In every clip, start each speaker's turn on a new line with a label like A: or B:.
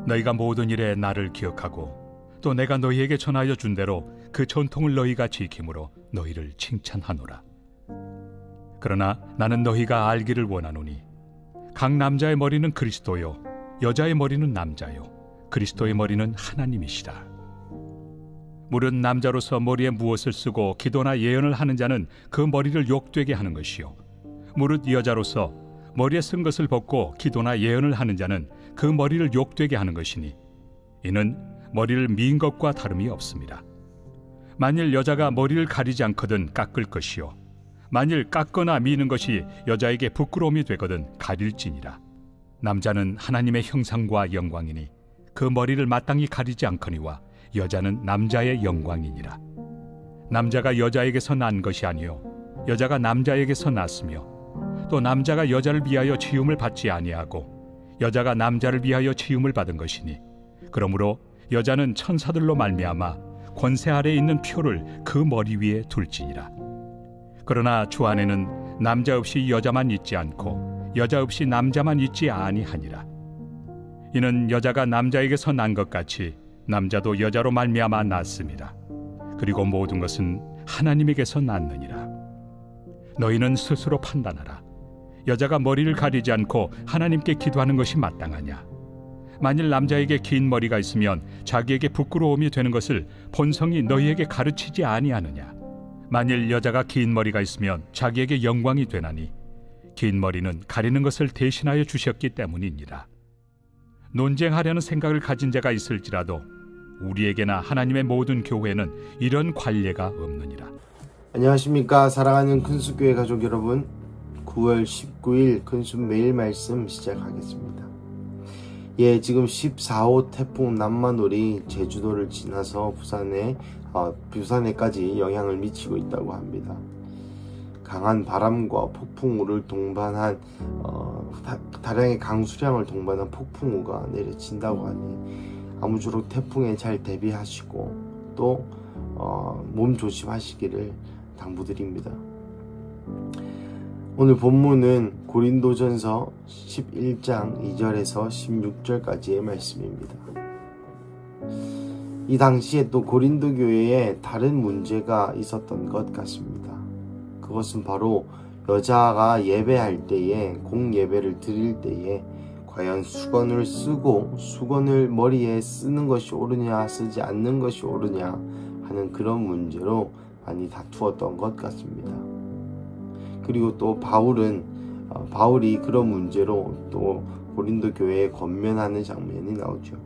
A: 너희가 모든 일에 나를 기억하고 또 내가 너희에게 전하여 준 대로 그 전통을 너희가 지킴으로 너희를 칭찬하노라. 그러나 나는 너희가 알기를 원하노니 각 남자의 머리는 그리스도요 여자의 머리는 남자요 그리스도의 머리는 하나님이시라. 무릇 남자로서 머리에 무엇을 쓰고 기도나 예언을 하는 자는 그 머리를 욕되게 하는 것이요 무릇 여자로서 머리에 쓴 것을 벗고 기도나 예언을 하는 자는 그 머리를 욕되게 하는 것이니 이는 머리를 민 것과 다름이 없습니다. 만일 여자가 머리를 가리지 않거든 깎을 것이요 만일 깎거나 미는 것이 여자에게 부끄러움이 되거든 가릴지니라. 남자는 하나님의 형상과 영광이니 그 머리를 마땅히 가리지 않거니와 여자는 남자의 영광이니라. 남자가 여자에게서 난 것이 아니요 여자가 남자에게서 났으며 또 남자가 여자를 위하여 지음을 받지 아니하고 여자가 남자를 위하여 지음을 받은 것이니 그러므로 여자는 천사들로 말미암아 권세 아래에 있는 표를 그 머리 위에 둘지니라. 그러나 주 안에는 남자 없이 여자만 있지 않고 여자 없이 남자만 있지 아니하니라. 이는 여자가 남자에게서 난 것 같이 남자도 여자로 말미암아 났습니다. 그리고 모든 것은 하나님에게서 났느니라. 너희는 스스로 판단하라. 여자가 머리를 가리지 않고 하나님께 기도하는 것이 마땅하냐? 만일 남자에게 긴 머리가 있으면 자기에게 부끄러움이 되는 것을 본성이 너희에게 가르치지 아니하느냐? 만일 여자가 긴 머리가 있으면 자기에게 영광이 되나니 긴 머리는 가리는 것을 대신하여 주셨기 때문이니라. 논쟁하려는 생각을 가진 자가 있을지라도 우리에게나 하나님의 모든 교회는 이런 관례가 없느니라.
B: 안녕하십니까 사랑하는 큰숲교회 가족 여러분, 9월 19일 큰숲 매일 말씀 시작하겠습니다. 지금 14호 태풍 남마놀이 제주도를 지나서 부산에까지 영향을 미치고 있다고 합니다. 강한 바람과 폭풍우를 동반한 다량의 강수량을 동반한 폭풍우가 내려진다고 하니 아무쪼록 태풍에 잘 대비하시고 또 몸 조심하시기를 당부드립니다. 오늘 본문은 고린도전서 11장 2절에서 16절까지의 말씀입니다. 이 당시에 또 고린도 교회에 다른 문제가 있었던 것 같습니다. 그것은 바로 여자가 예배할 때에, 공예배를 드릴 때에 과연 수건을 쓰고 수건을 머리에 쓰는 것이 옳으냐 쓰지 않는 것이 옳으냐 하는 그런 문제로 많이 다투었던 것 같습니다. 그리고 또 바울이 그런 문제로 또 고린도 교회에 권면하는 장면이 나오죠.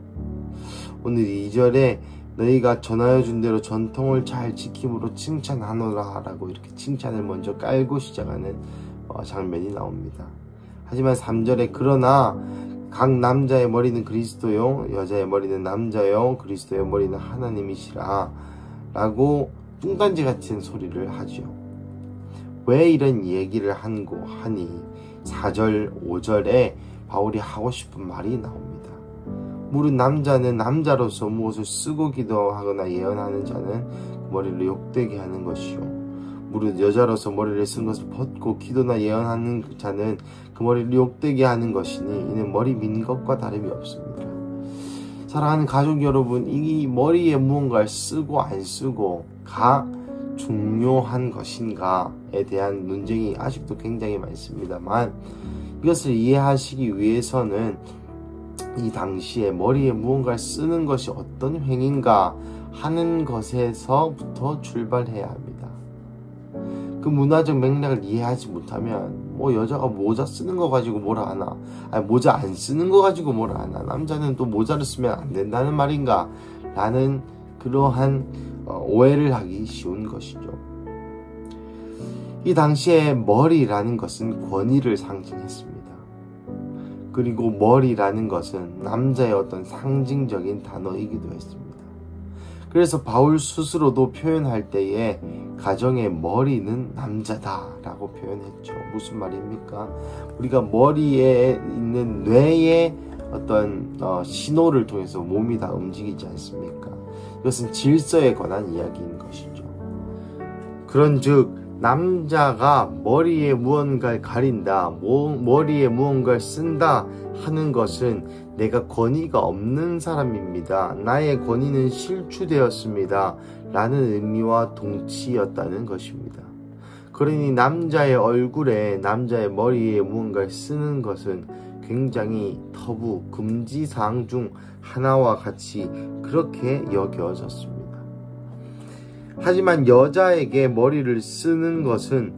B: 오늘 2절에 너희가 전하여 준 대로 전통을 잘 지킴으로 칭찬하노라 라고 이렇게 칭찬을 먼저 깔고 시작하는 장면이 나옵니다. 하지만 3절에 그러나 각 남자의 머리는 그리스도요 여자의 머리는 남자요 그리스도의 머리는 하나님이시라 라고 뚱딴지 같은 소리를 하죠. 왜 이런 얘기를 한고 하니 4절 5절에 바울이 하고 싶은 말이 나옵니다. 무릇 남자는 남자로서 무엇을 쓰고 기도하거나 예언하는 자는 머리를 욕되게 하는 것이요 무릇 여자로서 머리를 쓴 것을 벗고 기도나 예언하는 자는 그 머리를 욕되게 하는 것이니 이는 머리 민 것과 다름이 없습니다. 사랑하는 가족 여러분, 이 머리에 무언가를 쓰고 안 쓰고가 중요한 것인가에 대한 논쟁이 아직도 굉장히 많습니다만 이것을 이해하시기 위해서는 이 당시에 머리에 무언가를 쓰는 것이 어떤 행위인가 하는 것에서부터 출발해야 합니다. 그 문화적 맥락을 이해하지 못하면 여자가 모자 쓰는 거 가지고 뭐라 하나, 모자 안 쓰는 거 가지고 뭐라 하나, 남자는 또 모자를 쓰면 안 된다는 말인가 라는 그러한 오해를 하기 쉬운 것이죠. 이 당시에 머리라는 것은 권위를 상징했습니다. 그리고 머리라는 것은 남자의 어떤 상징적인 단어이기도 했습니다. 그래서 바울 스스로도 표현할 때에 가정의 머리는 남자다 라고 표현했죠. 무슨 말입니까? 우리가 머리에 있는 뇌의 어떤 신호를 통해서 몸이 다 움직이지 않습니까? 이것은 질서에 관한 이야기인 것이죠. 그런즉 남자가 머리에 무언가를 가린다, 머리에 무언가를 쓴다 하는 것은 내가 권위가 없는 사람입니다. 나의 권위는 실추되었습니다. 라는 의미와 동치였다는 것입니다. 그러니 남자의 얼굴에, 남자의 머리에 무언가를 쓰는 것은 굉장히 터부, 금지사항 중 하나와 같이 그렇게 여겨졌습니다. 하지만 여자에게 머리를 쓰는 것은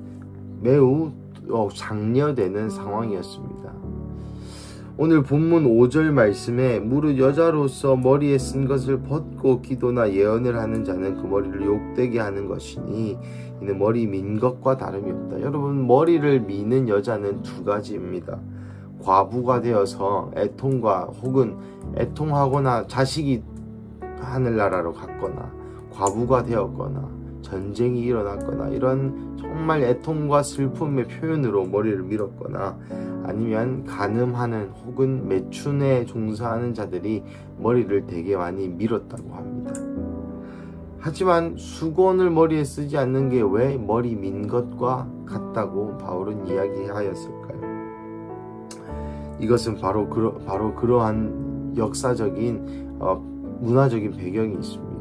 B: 매우 장려되는 상황이었습니다. 오늘 본문 5절 말씀에 무릇 여자로서 머리에 쓴 것을 벗고 기도나 예언을 하는 자는 그 머리를 욕되게 하는 것이니 이는 머리 민 것과 다름이 없다. 여러분, 머리를 미는 여자는 두 가지입니다. 과부가 되어서 애통과 혹은 애통하거나 자식이 하늘나라로 갔거나 과부가 되었거나 전쟁이 일어났거나 이런 정말 애통과 슬픔의 표현으로 머리를 밀었거나 아니면 간음하는 혹은 매춘에 종사하는 자들이 머리를 되게 많이 밀었다고 합니다. 하지만 수건을 머리에 쓰지 않는 게 왜 머리 민 것과 같다고 바울은 이야기하였을까요? 이것은 바로 그러한 역사적인 문화적인 배경이 있습니다.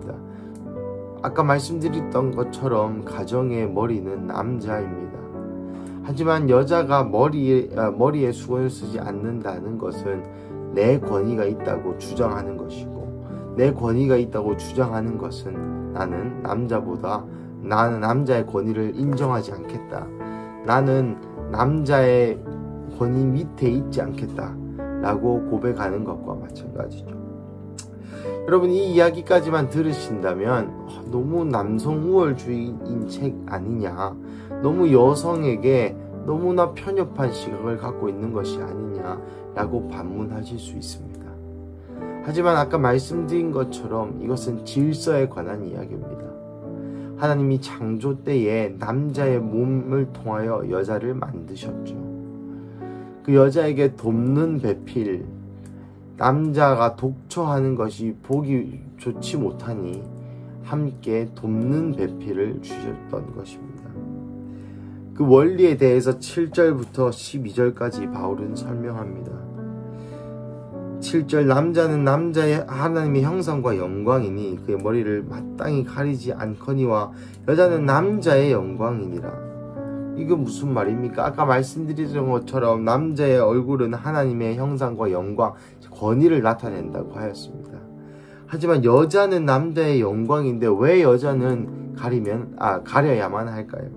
B: 아까 말씀드렸던 것처럼 가정의 머리는 남자입니다. 하지만 여자가 머리에 수건을 쓰지 않는다는 것은 내 권위가 있다고 주장하는 것이고, 내 권위가 있다고 주장하는 것은 나는 남자의 권위를 인정하지 않겠다. 나는 남자의 권위 밑에 있지 않겠다 라고 고백하는 것과 마찬가지죠. 여러분, 이 이야기까지만 들으신다면 너무 남성 우월주의인 책 아니냐, 너무 여성에게 너무나 편협한 시각을 갖고 있는 것이 아니냐라고 반문하실 수 있습니다. 하지만 아까 말씀드린 것처럼 이것은 질서에 관한 이야기입니다. 하나님이 창조 때에 남자의 몸을 통하여 여자를 만드셨죠. 그 여자에게 돕는 배필, 남자가 독처하는 것이 보기 좋지 못하니 함께 돕는 배필을 주셨던 것입니다. 그 원리에 대해서 7절부터 12절까지 바울은 설명합니다. 7절, 남자는 남자의 하나님의 형상과 영광이니 그의 머리를 마땅히 가리지 않거니와 여자는 남자의 영광이니라. 이거 무슨 말입니까? 아까 말씀드린 것처럼 남자의 얼굴은 하나님의 형상과 영광, 권위를 나타낸다고 하였습니다. 하지만 여자는 남자의 영광인데 왜 여자는 가려야만 할까요?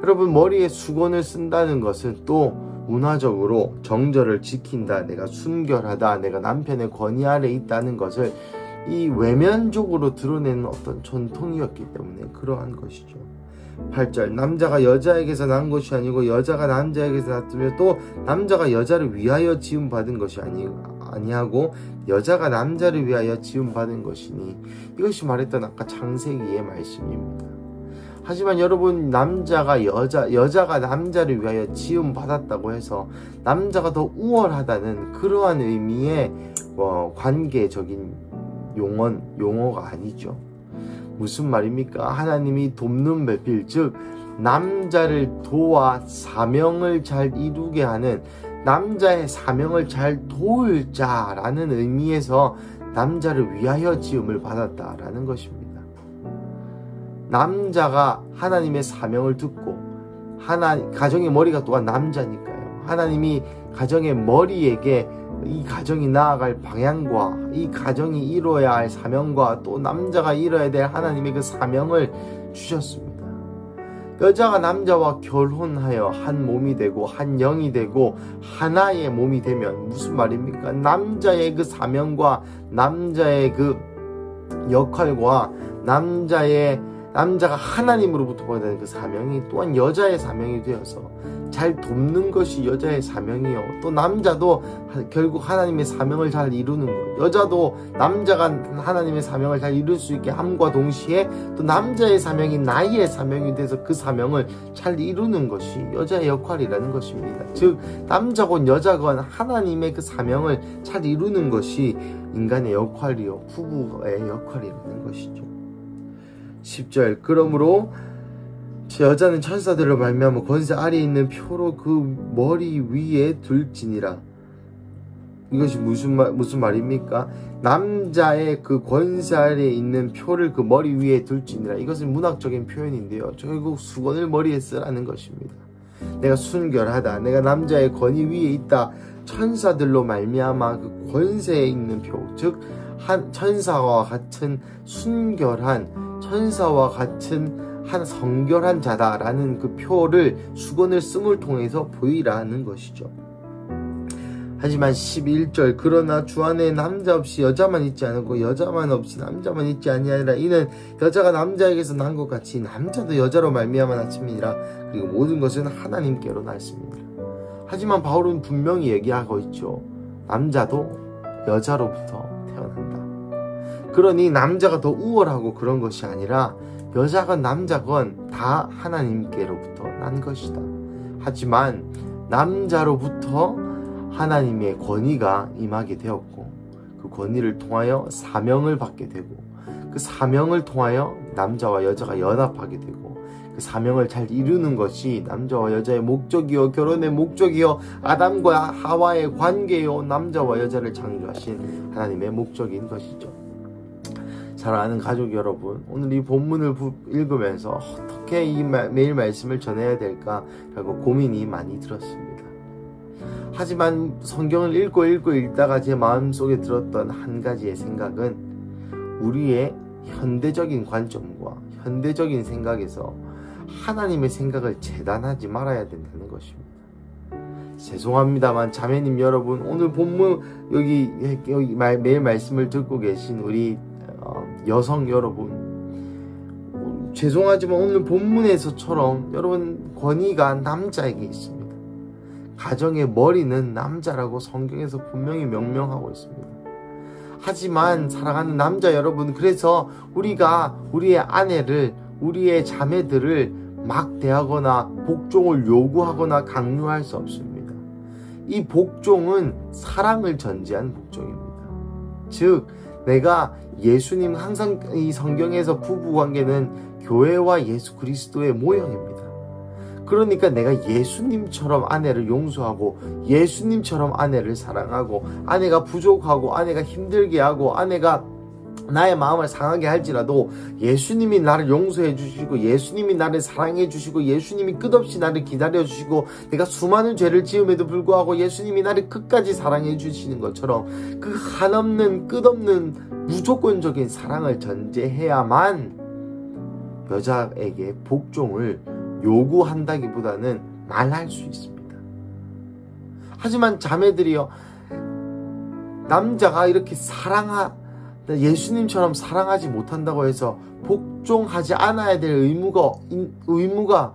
B: 여러분, 머리에 수건을 쓴다는 것은 또 문화적으로 정절을 지킨다, 내가 순결하다, 내가 남편의 권위 아래 있다는 것을 이 외면적으로 드러내는 어떤 전통이었기 때문에 그러한 것이죠. 8절, 남자가 여자에게서 난 것이 아니고 여자가 남자에게서 났으며 또 남자가 여자를 위하여 지음받은 것이 아니하고 여자가 남자를 위하여 지음받은 것이니, 이것이 말했던 아까 창세기의 말씀입니다. 하지만 여러분, 여자가 남자를 위하여 지음받았다고 해서 남자가 더 우월하다는 그러한 의미의 관계적인 용어가 아니죠. 무슨 말입니까? 하나님이 돕는 배필, 즉 남자를 도와 사명을 잘 이루게 하는, 남자의 사명을 잘 도울 자라는 의미에서 남자를 위하여 지음을 받았다라는 것입니다. 남자가 하나님의 사명을 듣고, 가정의 머리가 또한 남자니까요. 하나님이 가정의 머리에게 이 가정이 나아갈 방향과 이 가정이 이루어야 할 사명과 또 남자가 이뤄야 될 하나님의 그 사명을 주셨습니다. 여자가 남자와 결혼하여 한 몸이 되고 한 영이 되고 하나의 몸이 되면 무슨 말입니까? 남자의 그 사명과 남자의 그 역할과 남자가 하나님으로부터 받은 그 사명이 또한 여자의 사명이 되어서 잘 돕는 것이 여자의 사명이요, 또 남자도 결국 하나님의 사명을 잘 이루는 것, 여자도 남자가 하나님의 사명을 잘 이룰 수 있게 함과 동시에 또 남자의 사명이 나의 사명이 돼서 그 사명을 잘 이루는 것이 여자의 역할이라는 것입니다. 즉 남자건 여자건 하나님의 그 사명을 잘 이루는 것이 인간의 역할이요, 부부의 역할이라는 것이죠. 10절, 그러므로 여자는 천사들로 말미암아 권세 아래에 있는 표로 그 머리 위에 둘지니라. 이것이 무슨 말입니까? 남자의 그 권세 아래에 있는 표를 그 머리 위에 둘지니라. 이것은 문학적인 표현인데요, 결국 수건을 머리에 쓰라는 것입니다. 내가 순결하다, 내가 남자의 권위 위에 있다, 천사들로 말미암아 그 권세에 있는 표, 즉 한 천사와 같은 순결한, 천사와 같은 한 성결한 자다라는 그 표를 수건을 씀을 통해서 보이라는 것이죠. 하지만 11절, 그러나 주 안에 남자 없이 여자만 있지 않고 여자만 없이 남자만 있지 아니하리라. 이는 여자가 남자에게서 난 것 같이 남자도 여자로 말미암아 났음이니라. 그리고 모든 것은 하나님께로 났습니다. 하지만 바울은 분명히 얘기하고 있죠. 남자도 여자로부터 태어난다. 그러니 남자가 더 우월하고 그런 것이 아니라 여자건 남자건 다 하나님께로부터 난 것이다. 하지만 남자로부터 하나님의 권위가 임하게 되었고, 그 권위를 통하여 사명을 받게 되고, 그 사명을 통하여 남자와 여자가 연합하게 되고, 그 사명을 잘 이루는 것이 남자와 여자의 목적이요, 결혼의 목적이요, 아담과 하와의 관계요, 남자와 여자를 창조하신 하나님의 목적인 것이죠. 사랑하는 가족 여러분, 오늘 이 본문을 읽으면서 어떻게 매일 말씀을 전해야 될까라고 고민이 많이 들었습니다. 하지만 성경을 읽다가 제 마음속에 들었던 한 가지의 생각은, 우리의 현대적인 관점과 현대적인 생각에서 하나님의 생각을 재단하지 말아야 된다는 것입니다. 죄송합니다만 자매님 여러분, 오늘 본문 여기 매일 말씀을 듣고 계신 우리 여성 여러분, 죄송하지만 오늘 본문에서처럼 여러분 권위가 남자에게 있습니다. 가정의 머리는 남자라고 성경에서 분명히 명명하고 있습니다. 하지만 사랑하는 남자 여러분, 그래서 우리가 우리의 아내를, 우리의 자매들을 막 대하거나 복종을 요구하거나 강요할 수 없습니다. 이 복종은 사랑을 전제한 복종입니다. 즉, 내가 예수님, 항상 이 성경에서 부부관계는 교회와 예수 그리스도의 모형입니다. 그러니까 내가 예수님처럼 아내를 용서하고, 예수님처럼 아내를 사랑하고, 아내가 부족하고 아내가 힘들게 하고 아내가 나의 마음을 상하게 할지라도 예수님이 나를 용서해 주시고, 예수님이 나를 사랑해 주시고, 예수님이 끝없이 나를 기다려 주시고, 내가 수많은 죄를 지음에도 불구하고 예수님이 나를 끝까지 사랑해 주시는 것처럼 그 한없는 끝없는 무조건적인 사랑을 전제해야만 여자에게 복종을 요구한다기보다는 말할 수 있습니다. 하지만 자매들이요, 남자가 이렇게 예수님처럼 사랑하지 못한다고 해서 복종하지 않아야 될 의무가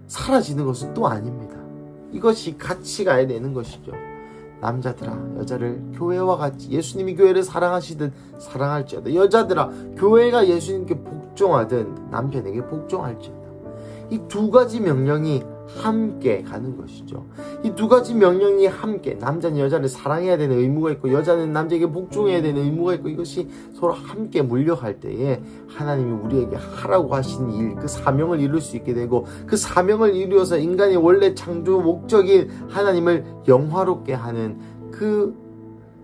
B: 사라지는 것은 또 아닙니다. 이것이 같이 가야 되는 것이죠. 남자들아, 여자를 교회와 같이 예수님이 교회를 사랑하시듯 사랑할지어다. 여자들아, 교회가 예수님께 복종하든 남편에게 복종할지어다. 이 두 가지 명령이 함께 가는 것이죠. 이 두 가지 명령이 함께, 남자는 여자를 사랑해야 되는 의무가 있고 여자는 남자에게 복종해야 되는 의무가 있고, 이것이 서로 함께 물려갈 때에 하나님이 우리에게 하라고 하신 일, 그 사명을 이룰 수 있게 되고, 그 사명을 이루어서 인간의 원래 창조 목적인 하나님을 영화롭게 하는 그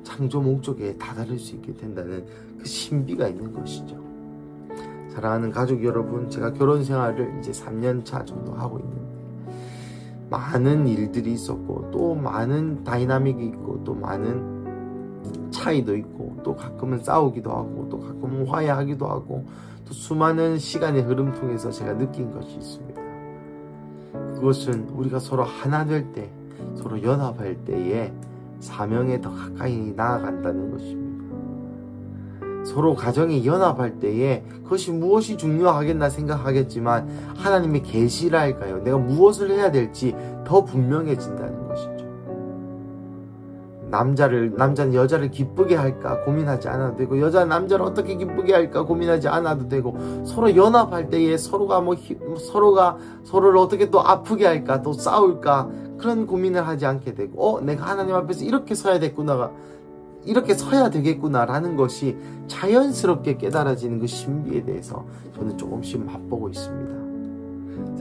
B: 창조 목적에 다다를 수 있게 된다는 그 신비가 있는 것이죠. 사랑하는 가족 여러분, 제가 결혼 생활을 이제 3년차 정도 하고 있는데 많은 일들이 있었고, 또 많은 다이나믹이 있고, 또 많은 차이도 있고, 또 가끔은 싸우기도 하고, 또 가끔은 화해하기도 하고, 또 수많은 시간의 흐름 통해서 제가 느낀 것이 있습니다. 그것은 우리가 서로 하나 될 때, 서로 연합할 때에 사명에 더 가까이 나아간다는 것입니다. 서로 가정이 연합할 때에 그것이 무엇이 중요하겠나 생각하겠지만 하나님의 계시랄까요? 내가 무엇을 해야 될지 더 분명해진다는 것이죠. 남자는 여자를 기쁘게 할까 고민하지 않아도 되고, 여자는 남자를 어떻게 기쁘게 할까 고민하지 않아도 되고, 서로 연합할 때에 서로가 서로를 어떻게 또 아프게 할까, 또 싸울까, 그런 고민을 하지 않게 되고, 내가 하나님 앞에서 이렇게 서야 되겠구나라는 것이 자연스럽게 깨달아지는 그 신비에 대해서 저는 조금씩 맛보고 있습니다.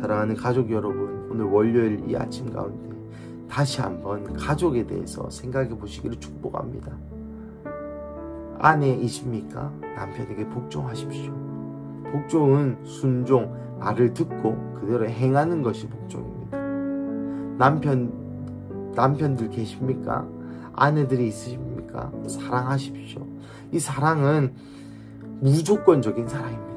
B: 사랑하는 가족 여러분, 오늘 월요일 이 아침 가운데 다시 한번 가족에 대해서 생각해 보시기를 축복합니다. 아내이십니까? 남편에게 복종하십시오. 복종은 순종, 말을 듣고 그대로 행하는 것이 복종입니다. 남편들 계십니까? 아내들이 있으십니까? 사랑하십시오. 이 사랑은 무조건적인 사랑입니다.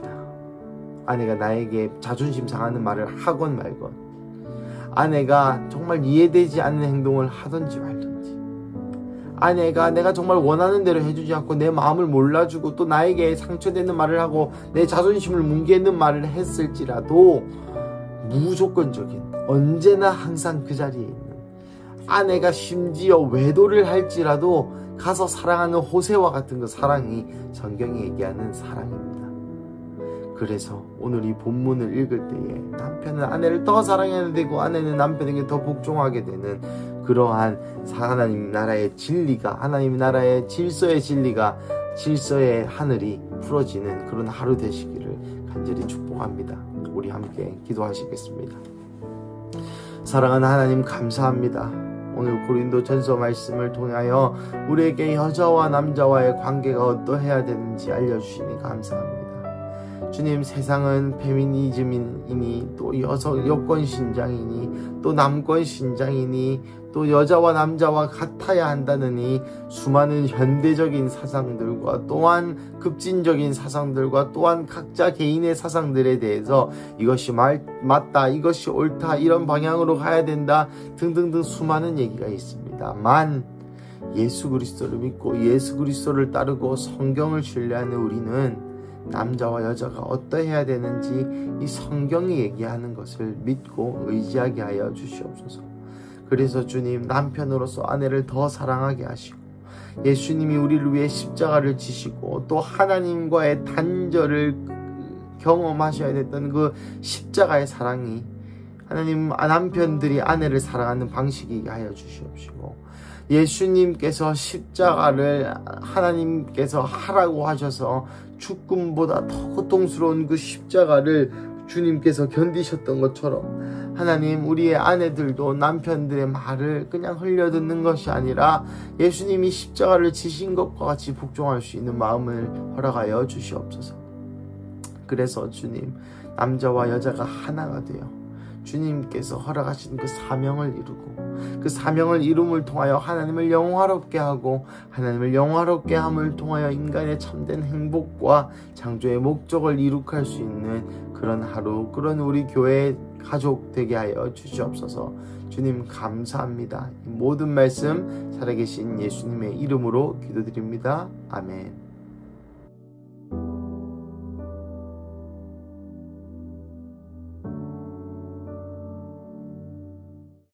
B: 아내가 나에게 자존심 상하는 말을 하건 말건, 아내가 정말 이해되지 않는 행동을 하든지 말든지, 아내가 내가 정말 원하는 대로 해주지 않고 내 마음을 몰라주고 또 나에게 상처되는 말을 하고 내 자존심을 뭉개는 말을 했을지라도 무조건적인, 언제나 항상 그 자리에 있는, 아내가 심지어 외도를 할지라도 가서 사랑하는 호세와 같은 그 사랑이 성경이 얘기하는 사랑입니다. 그래서 오늘 이 본문을 읽을 때에 남편은 아내를 더 사랑해야 되고 아내는 남편에게 더 복종하게 되는 그러한 하나님 나라의 진리가, 하나님 나라의 질서의 진리가, 질서의 하늘이 풀어지는 그런 하루 되시기를 간절히 축복합니다. 우리 함께 기도하시겠습니다. 사랑하는 하나님, 감사합니다. 오늘 고린도전서 말씀을 통하여 우리에게 여자와 남자와의 관계가 어떠해야 되는지 알려주시니 감사합니다. 주님, 세상은 페미니즘이니 또 여권 신장이니 또 남권 신장이니 또 여자와 남자와 같아야 한다느니 수많은 현대적인 사상들과 또한 급진적인 사상들과 또한 각자 개인의 사상들에 대해서 이것이 맞다, 이것이 옳다, 이런 방향으로 가야 된다 등등등 수많은 얘기가 있습니다만, 예수 그리스도를 믿고 예수 그리스도를 따르고 성경을 신뢰하는 우리는 남자와 여자가 어떠해야 되는지 이 성경이 얘기하는 것을 믿고 의지하게 하여 주시옵소서. 그래서 주님, 남편으로서 아내를 더 사랑하게 하시고, 예수님이 우리를 위해 십자가를 지시고 또 하나님과의 단절을 경험하셔야 됐던 그 십자가의 사랑이 하나님, 남편들이 아내를 사랑하는 방식이게 하여 주시옵시고, 예수님께서 십자가를 하나님께서 하라고 하셔서 죽음보다 더 고통스러운 그 십자가를 주님께서 견디셨던 것처럼 하나님, 우리의 아내들도 남편들의 말을 그냥 흘려듣는 것이 아니라 예수님이 십자가를 지신 것과 같이 복종할 수 있는 마음을 허락하여 주시옵소서. 그래서 주님, 남자와 여자가 하나가 되어 주님께서 허락하신 그 사명을 이루고 그 사명을 이룸을 통하여 하나님을 영화롭게 하고 하나님을 영화롭게 함을 통하여 인간의 참된 행복과 창조의 목적을 이룩할 수 있는 그런 하루, 그런 우리 교회 가족 되게 하여 주시옵소서. 주님, 감사합니다. 이 모든 말씀 살아계신 예수님의 이름으로 기도드립니다. 아멘.